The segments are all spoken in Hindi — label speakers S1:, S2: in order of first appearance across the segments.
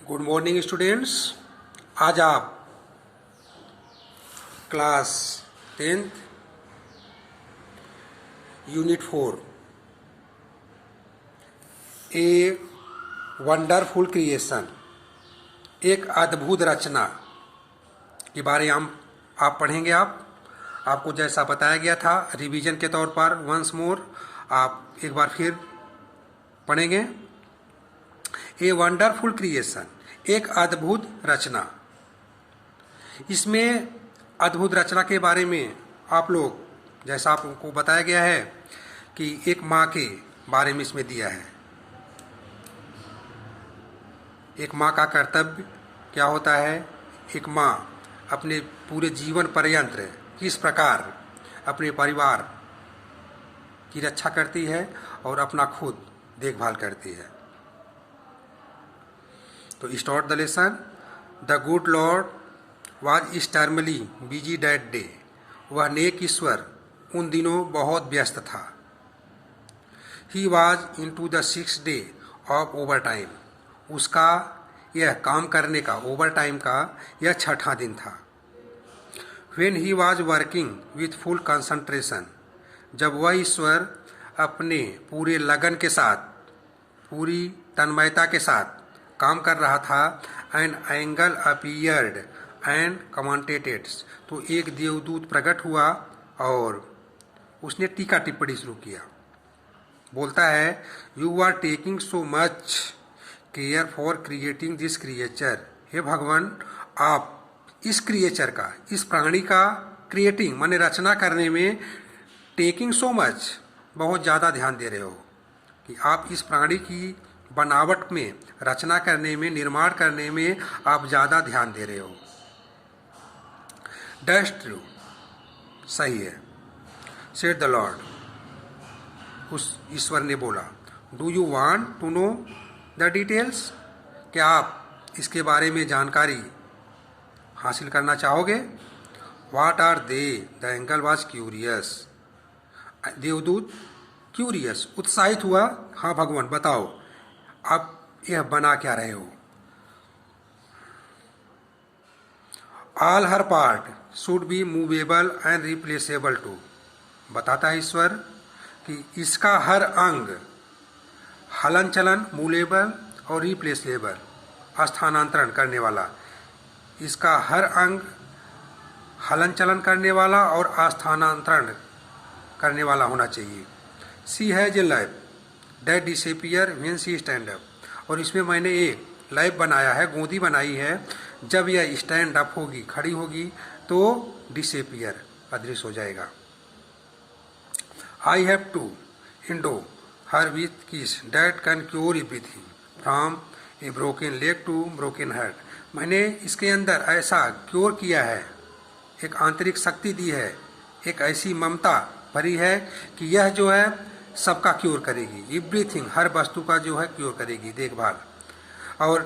S1: Good morning students. आज आप class 10th unit 4 a wonderful creation, एक अद्भुत रचना के बारे में आप पढ़ेंगे। आपको जैसा बताया गया था रिवीजन के तौर पर वंस मोर आप एक बार फिर पढ़ेंगे। ए वंडरफुल क्रिएशन, एक अद्भुत रचना। इसमें अद्भुत रचना के बारे में आप लोग, जैसा आपको बताया गया है कि एक माँ के बारे में इसमें दिया है। एक माँ का कर्तव्य क्या होता है, एक माँ अपने पूरे जीवन पर्यंत किस प्रकार अपने परिवार की रक्षा करती है और अपना खुद देखभाल करती है। तो start the lesson. The good Lord was sternly busy that day. वह नेक ईश्वर उन दिनों बहुत व्यस्त था। He was in to the 6th day of overtime. उसका यह काम करने का, ओवर टाइम का यह 6ठा दिन था। When he was working with full concentration. जब वह ईश्वर अपने पूरे लगन के साथ, पूरी तन्मयता के साथ काम कर रहा था, एन एंगल अपीयर्ड एंड कमेंटेटेड। तो एक देवदूत प्रकट हुआ और उसने टीका टिप्पणी शुरू किया। बोलता है, you are taking so much care for creating this creature. हे भगवान, आप इस क्रिएचर का, इस प्राणी का क्रिएटिंग माने रचना करने में टेकिंग सो मच, बहुत ज़्यादा ध्यान दे रहे हो कि आप इस प्राणी की बनावट में, रचना करने में, निर्माण करने में आप ज़्यादा ध्यान दे रहे हो। दैट्स ट्रू, सही है। सेड द लॉर्ड, उस ईश्वर ने बोला। Do you want to know the details. क्या आप इसके बारे में जानकारी हासिल करना चाहोगे। What are they. The angel was curious. देवदूत क्यूरियस, उत्साहित हुआ। हाँ भगवान, बताओ आप यह बना क्या रहे हो। All her part should be movable and replaceable too. बताता है ईश्वर कि इसका हर अंग हलन चलन, मूवेबल और रिप्लेसेबल, स्थानांतरण करने वाला, इसका हर अंग हलन चलन करने वाला और स्थानांतरण करने वाला होना चाहिए। She has a life that disappear when she stand up. और इसमें मैंने एक लाइफ बनाया है, गोदी बनाई है। जब यह स्टैंड अप होगी, खड़ी होगी, तो डिसअपियर, अदृश्य हो जाएगा। I have to endow her with kiss that can cure everything from a broken leg to broken heart. मैंने इसके अंदर ऐसा क्योर किया है, एक आंतरिक शक्ति दी है, एक ऐसी ममता भरी है कि यह जो है सबका क्योर करेगी। एवरीथिंग, हर वस्तु का जो है क्योर करेगी, देखभाल। और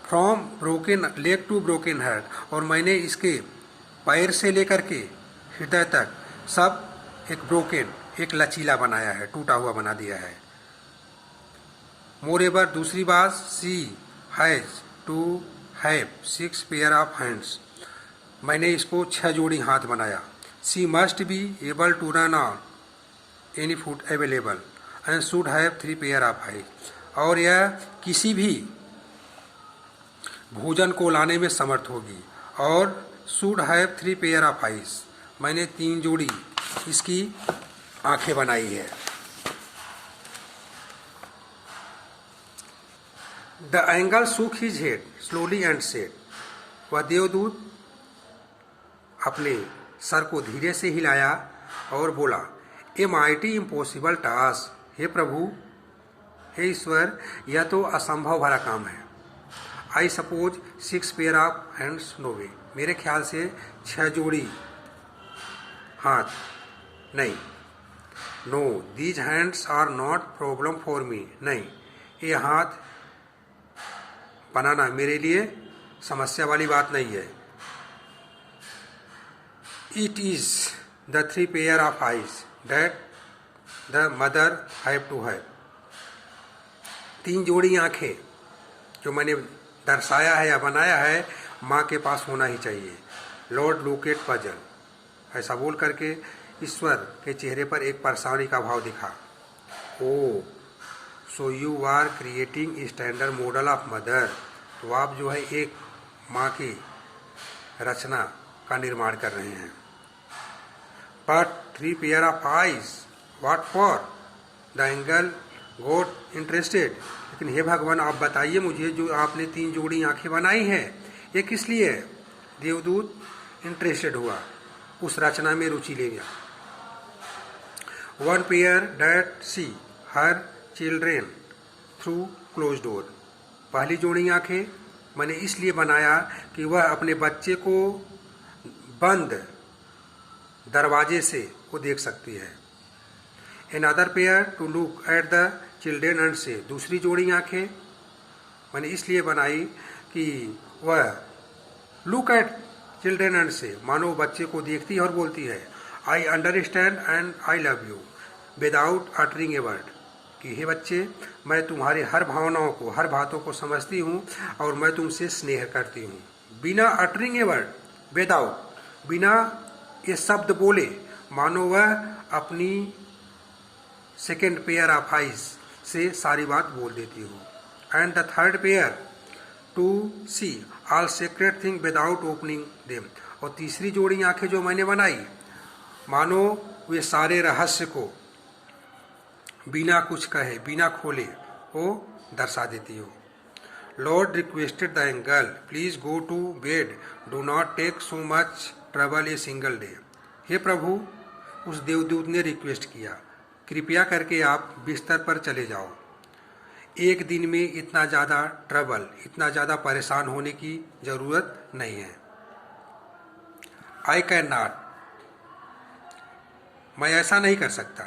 S1: from broken leg to broken heart, और मैंने इसके पैर से लेकर के हृदय तक सब एक ब्रोकन, एक लचीला बनाया है, टूटा हुआ बना दिया है। मोरेवर, दूसरी बात, she has to have 6 pair of hands. मैंने इसको 6 जोड़ी हाथ बनाया। She must be able to run on any food available and should have 3 pair of eyes. और यह किसी भी भोजन को लाने में समर्थ होगी। और should have 3 pair of eyes, मैंने 3 जोड़ी इसकी आंखें बनाई है। The angle shook his head slowly and said. वह देवदूत अपने सर को धीरे से हिलाया और बोला, ए माइटी इम्पॉसिबल टास्क। हे प्रभु, हे ईश्वर, यह तो असंभव भरा काम है। I suppose 6 pair of hands no way. मेरे ख्याल से 6 जोड़ी हाथ नहीं। No, these hands are not problem for me. नहीं, ये हाथ बनाना मेरे लिए समस्या वाली बात नहीं है। It is the 3 pair of eyes that the mother have to have. 3 जोड़ी आंखें जो मैंने दर्शाया है या बनाया है माँ के पास होना ही चाहिए। Lord look at puzzle. ऐसा बोल करके ईश्वर के चेहरे पर एक परेशानी का भाव दिखा। Oh so you are creating standard model of mother. तो आप जो है एक माँ की रचना का निर्माण कर रहे हैं। But 3 pair of eyes what for? The angle got interested. लेकिन हे भगवान आप बताइए मुझे, जो आपने 3 जोड़ी आंखें बनाई हैं ये किस लिए है? देवदूत इंटरेस्टेड हुआ, उस रचना में रुचि ले गया। 1 pair that see her children through close door. पहली जोड़ी आंखें मैंने इसलिए बनाया कि वह अपने बच्चे को बंद दरवाजे से वो देख सकती है। Another pair to look at the children and say। दूसरी जोड़ी आंखें मैंने इसलिए बनाई कि वह लुक एट चिल्ड्रेन एंड से, मानो बच्चे को देखती है और बोलती है I understand and I love you without uttering a word. कि हे बच्चे, मैं तुम्हारे हर भावनाओं को, हर बातों को समझती हूँ और मैं तुमसे स्नेह करती हूँ। बिना अटरिंग ए वर्ड, विदाउट, बिना ये शब्द बोले, मानो वह अपनी सेकेंड पेयर ऑफ आइज से सारी बात बोल देती हूँ। And the third pair to see all secret thing without opening them. और तीसरी जोड़ी आंखें जो मैंने बनाई, मानो वे सारे रहस्य को बिना कुछ कहे, बिना खोले वो दर्शा देती हो। Lord requested the angel please go to bed, do not take so much trouble a single day. हे प्रभु, उस देवदूत ने रिक्वेस्ट किया, कृपया करके आप बिस्तर पर चले जाओ, एक दिन में इतना ज़्यादा ट्रबल, इतना ज़्यादा परेशान होने की ज़रूरत नहीं है। आई कैन नॉट, मैं ऐसा नहीं कर सकता।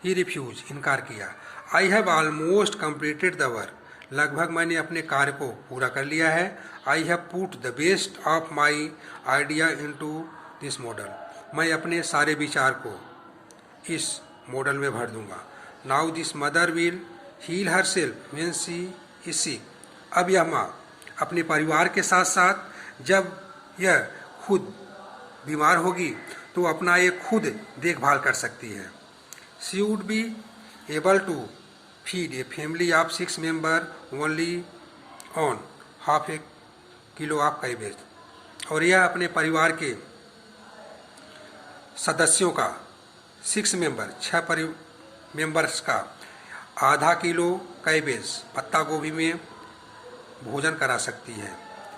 S1: ही रिफ्यूज, इनकार किया। I have almost completed the work, लगभग मैंने अपने कार्य को पूरा कर लिया है। I have put the best of my idea into this model, मैं अपने सारे विचार को इस मॉडल में भर दूंगा। Now this mother will heal herself when she is sick. अब यह माँ अपने परिवार के साथ साथ जब यह खुद बीमार होगी तो अपना ये खुद देखभाल कर सकती है। She would be able to feed a family of 6 member only on half a kilo of cabbage. और यह अपने परिवार के सदस्यों का 6 मेंबर्स का आधा किलो कैबेज, पत्ता गोभी में भोजन करा सकती है।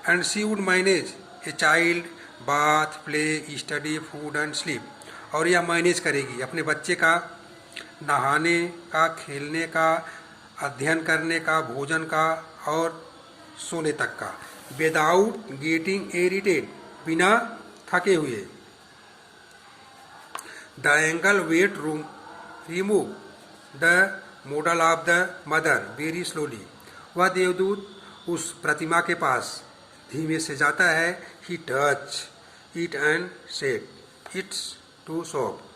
S1: And she would manage a child bath, play, study, food and sleep. और यह मैनेज करेगी अपने बच्चे का नहाने का, खेलने का, अध्ययन करने का, भोजन का और सोने तक का, विदाउट गेटिंग इरिटेट, बिना थके हुए। The angel went round remove the model of the mother very slowly. वह देवदूत उस प्रतिमा के पास धीमे से जाता है। He touch it and said it's too soft.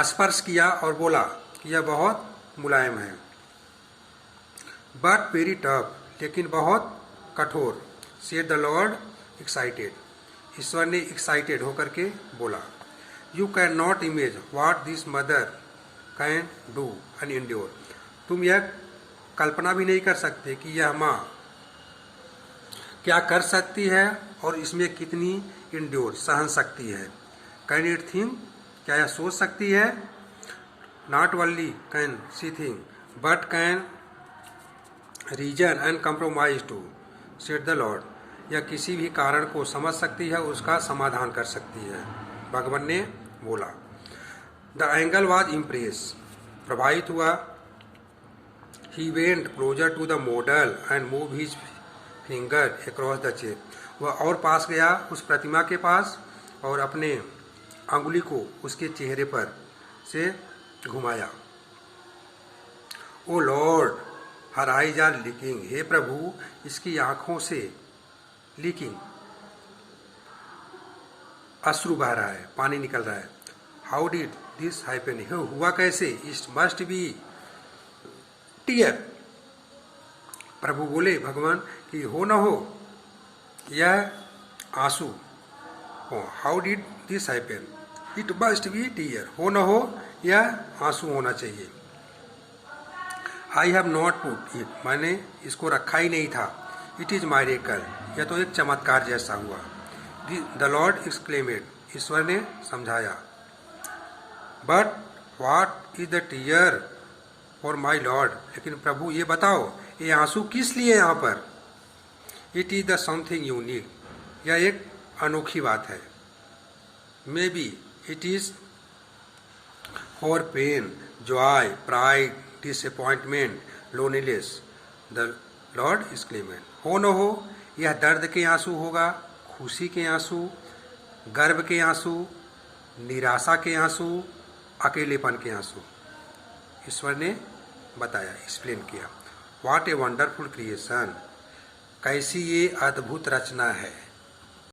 S1: स्पर्श किया और बोला कि यह बहुत मुलायम है। बट वेरी टफ, लेकिन बहुत कठोर। सेड द लॉर्ड एक्साइटेड, ईश्वर ने एक्साइटेड होकर के बोला। You can not image what this mother can do and endure. तुम यह कल्पना भी नहीं कर सकते कि यह माँ क्या कर सकती है और इसमें कितनी इंड्योर, सहन सकती है। कैन इट थिंक, क्या यह सोच सकती है? Not only can she think but can reason and compromise too, said the lord. यह किसी भी कारण को समझ सकती है, उसका समाधान कर सकती है, भगवान ने बोला। द एंगल वॉज इम्प्रेस, प्रभावित हुआ। He went closer to the model and move his finger across the cheek. वह और पास गया उस प्रतिमा के पास और अपने अंगुली को उसके चेहरे पर से घुमाया। Oh Lord, her eyes are leaking. हे प्रभु, इसकी आंखों से लीकिंग, अश्रु बह रहा है, पानी निकल रहा है। हाउ डिड दिस हैपन, हुआ कैसे? इट मस्ट बी टीयर प्रभु बोले भगवान कि हो न हो यह आंसू हो, how did this happen, it must be tear, हो न हो यह आंसू होना चाहिए। I have not put it, मैंने इसको रखा ही नहीं था। इट इज मायरेकल, यह तो एक चमत्कार जैसा हुआ। द लॉर्ड एक्सक्लेमेड, ईश्वर ने समझाया। But what is the tear for my lord, लेकिन प्रभु ये बताओ ये आंसू किस लिए यहाँ पर। It is the something unique, यह एक अनोखी बात है। Maybe it is for pain, joy, pride, disappointment, loneliness. The Lord exclaimed, हो न हो यह दर्द के आंसू होगा, खुशी के आंसू, गर्व के आंसू, निराशा के आंसू, अकेलेपन के आंसू। ईश्वर ने बताया, एक्सप्लेन किया। व्हाट ए वंडरफुल क्रिएशन, कैसी ये अद्भुत रचना है।